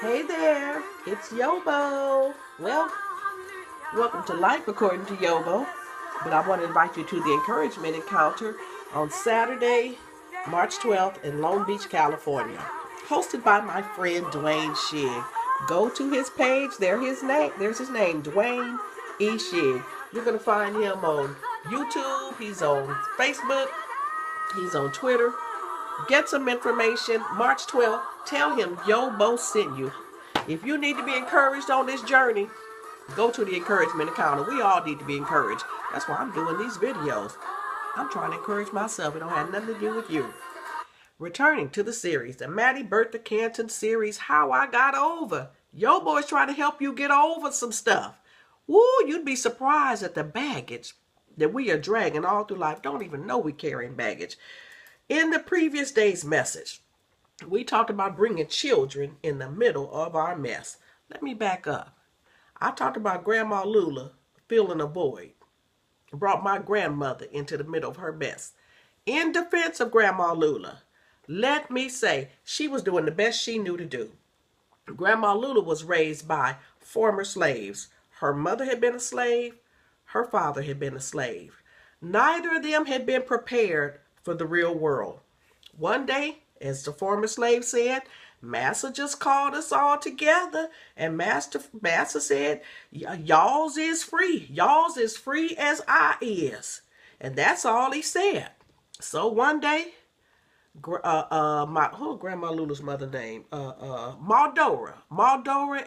Hey there, it's YoBo. Well, welcome to Life According to YoBo. But I want to invite you to the encouragement encounter on Saturday, March 12th in Long Beach, California. Hosted by my friend Dwayne Shig. Go to his page, there's his name, Dwayne E. Shig. You're going to find him on YouTube, he's on Facebook, he's on Twitter. Get some information. March 12th. Tell him YoBo sent you. If you need to be encouraged on this journey, go to the encouragement encounter. We all need to be encouraged. That's why I'm doing these videos. I'm trying to encourage myself. It don't have nothing to do with you. Returning to the series, the Mattie Bertha Canton series, How I Got Over. YoBo is trying to help you get over some stuff. Woo, you'd be surprised at the baggage that we are dragging all through life. Don't even know we're carrying baggage. In the previous day's message, we talked about bringing children in the middle of our mess. Let me back up. I talked about Grandma Lula filling a void. Brought my grandmother into the middle of her mess. In defense of Grandma Lula, let me say she was doing the best she knew to do. Grandma Lula was raised by former slaves. Her mother had been a slave. Her father had been a slave. Neither of them had been prepared for the real world. One day, as the former slave said, Master just called us all together, and Master said, y'all's is free. Y'all's as free as I is. And that's all he said. So one day, Grandma Lula's mother name? Maldora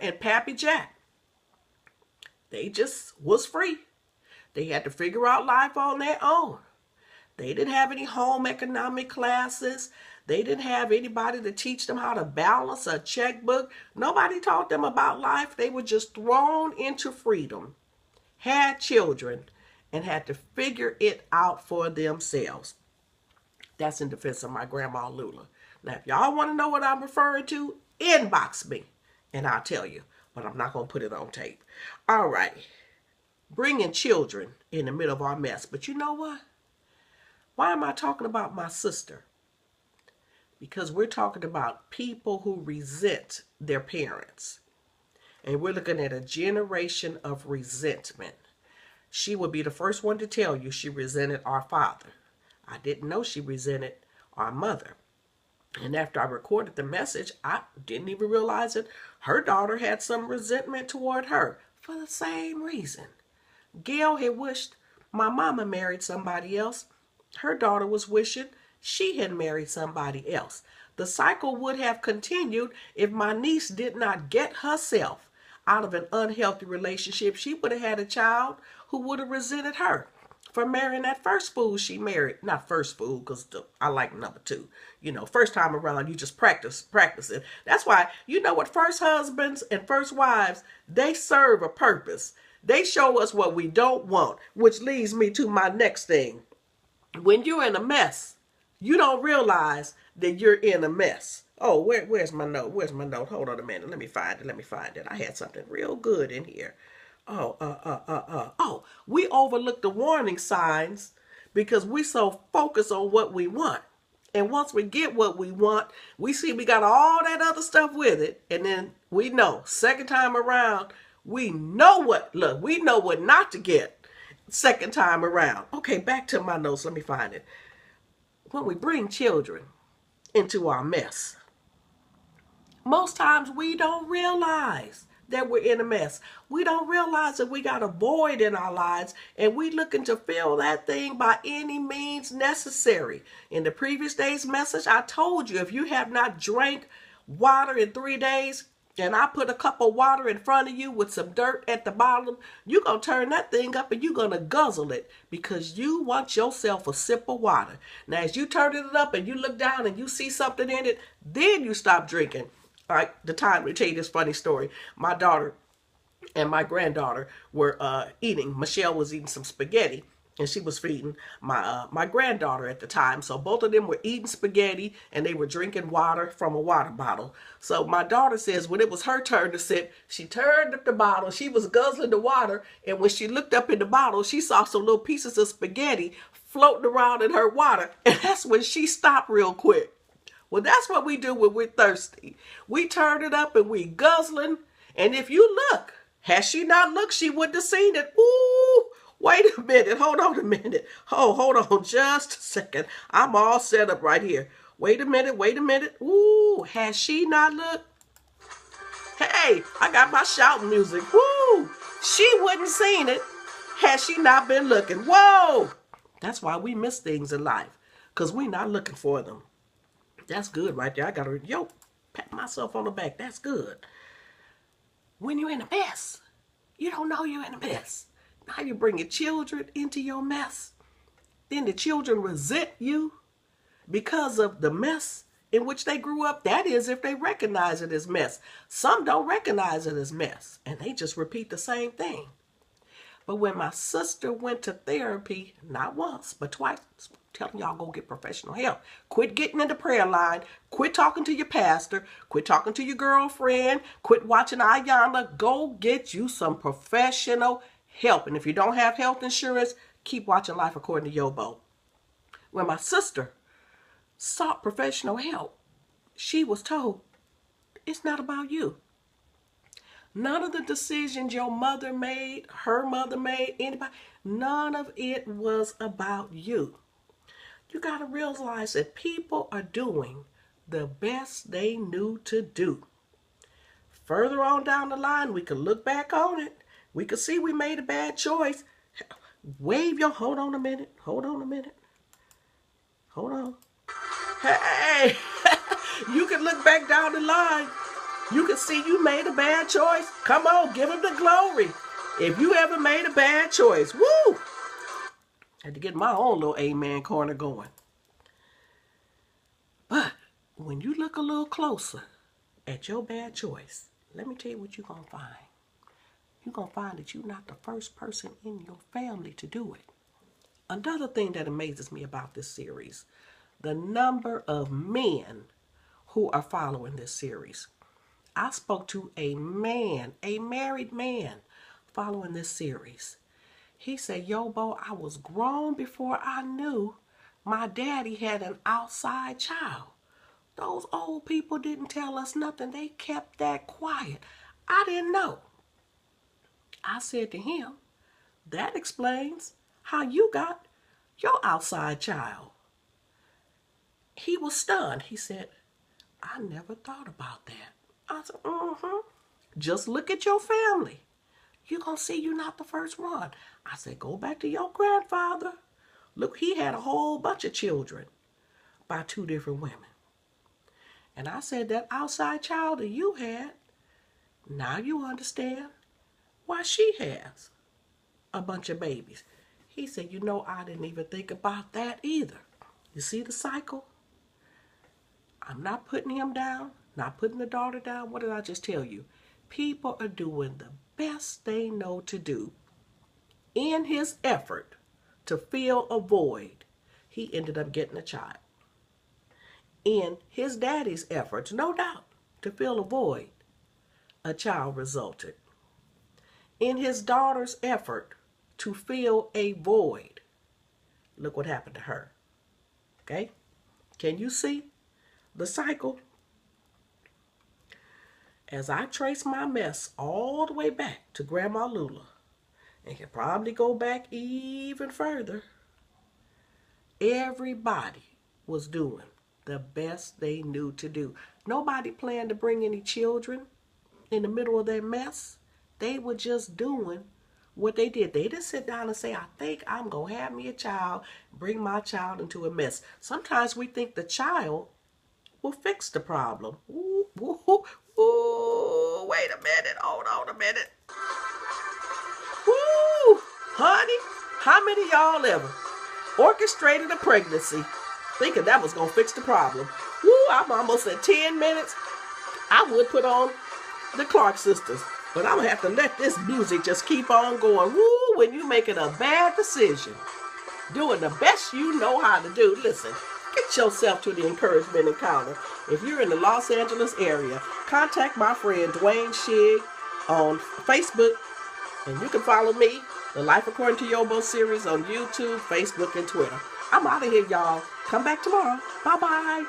and Pappy Jack. They just was free. They had to figure out life on their own. They didn't have any home economic classes. They didn't have anybody to teach them how to balance a checkbook. Nobody taught them about life. They were just thrown into freedom, had children, and had to figure it out for themselves. That's in defense of my Grandma Lula. Now, if y'all want to know what I'm referring to, inbox me, and I'll tell you. But I'm not going to put it on tape. All right. Bringing children in the middle of our mess. But you know what? Why am I talking about my sister? Because we're talking about people who resent their parents. And we're looking at a generation of resentment. She would be the first one to tell you she resented our father. I didn't know she resented our mother. And after I recorded the message, I didn't even realize it. Her daughter had some resentment toward her for the same reason. Gail had wished my mama married somebody else. Her daughter was wishing she had married somebody else. The cycle would have continued if my niece did not get herself out of an unhealthy relationship. She would have had a child who would have resented her for marrying that first fool she married. Not first fool, because I like number two. You know, first time around, you just practice it. That's why, you know what, first husbands and first wives, they serve a purpose. They show us what we don't want, which leads me to my next thing. When you're in a mess, you don't realize that you're in a mess. Oh, where's my note? Where's my note? Hold on a minute. Let me find it. I had something real good in here. Oh, we overlook the warning signs because we so focused on what we want. And once we get what we want, we see we got all that other stuff with it. And then we know, second time around, we know what not to get second time around. Okay, back to my notes. Let me find it. When we bring children into our mess, most times we don't realize that we're in a mess. We don't realize that we got a void in our lives and we looking to fill that thing by any means necessary. In the previous day's message, I told you if you have not drank water in 3 days, and I put a cup of water in front of you with some dirt at the bottom, you're going to turn that thing up and you're going to guzzle it because you want yourself a sip of water. Now, as you turn it up and you look down and you see something in it, then you stop drinking. Like the time, let me tell you this funny story. My daughter and my granddaughter were eating. Michelle was eating some spaghetti. And she was feeding my granddaughter at the time. So both of them were eating spaghetti and they were drinking water from a water bottle. So my daughter says when it was her turn to sip, she turned up the bottle. She was guzzling the water. And when she looked up in the bottle, she saw some little pieces of spaghetti floating around in her water. And that's when she stopped real quick. Well, that's what we do when we're thirsty. We turn it up and we guzzling. And if you look, had she not looked, she wouldn't have seen it. Ooh, wait a minute. Hold on a minute. Oh, hold on just a second. I'm all set up right here. Wait a minute. Wait a minute. Ooh, has she not looked? Hey, I got my shouting music. Woo! She wouldn't seen it had she not been looking. Whoa! That's why we miss things in life, because we're not looking for them. That's good right there. I got to, pat myself on the back. That's good. When you're in a mess, you don't know you're in a mess. Now you bring your children into your mess. Then the children resent you because of the mess in which they grew up. That is, if they recognize it as mess. Some don't recognize it as mess, and they just repeat the same thing. But when my sister went to therapy, not once, but twice, telling y'all go get professional help. Quit getting in the prayer line. Quit talking to your pastor. Quit talking to your girlfriend. Quit watching Ayana. Go get you some professional help. And if you don't have health insurance, keep watching Life According to YoBo. When my sister sought professional help, she was told, it's not about you. None of the decisions your mother made, her mother made, anybody, none of it was about you. You got to realize that people are doing the best they knew to do. Further on down the line, we could look back on it. We could see we made a bad choice. Hold on a minute. Hold on. Hey, you can look back down the line. You can see you made a bad choice. Come on, give him the glory. If you ever made a bad choice, woo! Had to get my own little amen corner going. But when you look a little closer at your bad choice, let me tell you what you're going to find. You're going to find that you're not the first person in your family to do it. Another thing that amazes me about this series, the number of men who are following this series. I spoke to a man, a married man, following this series. He said, YoBo, I was grown before I knew my daddy had an outside child. Those old people didn't tell us nothing. They kept that quiet. I didn't know. I said to him, that explains how you got your outside child. He was stunned. He said, I never thought about that. I said, just look at your family. You're going to see you're not the first one. I said, go back to your grandfather. Look, he had a whole bunch of children by 2 different women. And I said, that outside child that you had, now you understand why she has a bunch of babies. He said, I didn't even think about that either. You see the cycle? I'm not putting him down, not putting the daughter down. What did I just tell you? People are doing the best they know to do. In his effort to fill a void, he ended up getting a child. In his daddy's efforts, no doubt, to fill a void, a child resulted. In his daughter's effort to fill a void, look what happened to her. Okay? Can you see the cycle? As I trace my mess all the way back to Grandma Lula, and can probably go back even further, everybody was doing the best they knew to do. Nobody planned to bring any children in the middle of their mess. They were just doing what they did. They didn't sit down and say, I think I'm going to have me a child, bring my child into a mess. Sometimes we think the child will fix the problem. Ooh, ooh, ooh, wait a minute. Hold on a minute. Woo, honey, how many of y'all ever orchestrated a pregnancy thinking that was going to fix the problem? Woo, I'm almost at 10 minutes. I would put on the Clark sisters, but I'm going to have to let this music just keep on going. Woo, when you're making a bad decision, doing the best you know how to do. Listen, get yourself to the encouragement encounter. If you're in the Los Angeles area, contact my friend Dwayne Shig on Facebook, and you can follow me, the Life According to YoBo series on YouTube, Facebook, and Twitter. I'm out of here, y'all. Come back tomorrow. Bye-bye.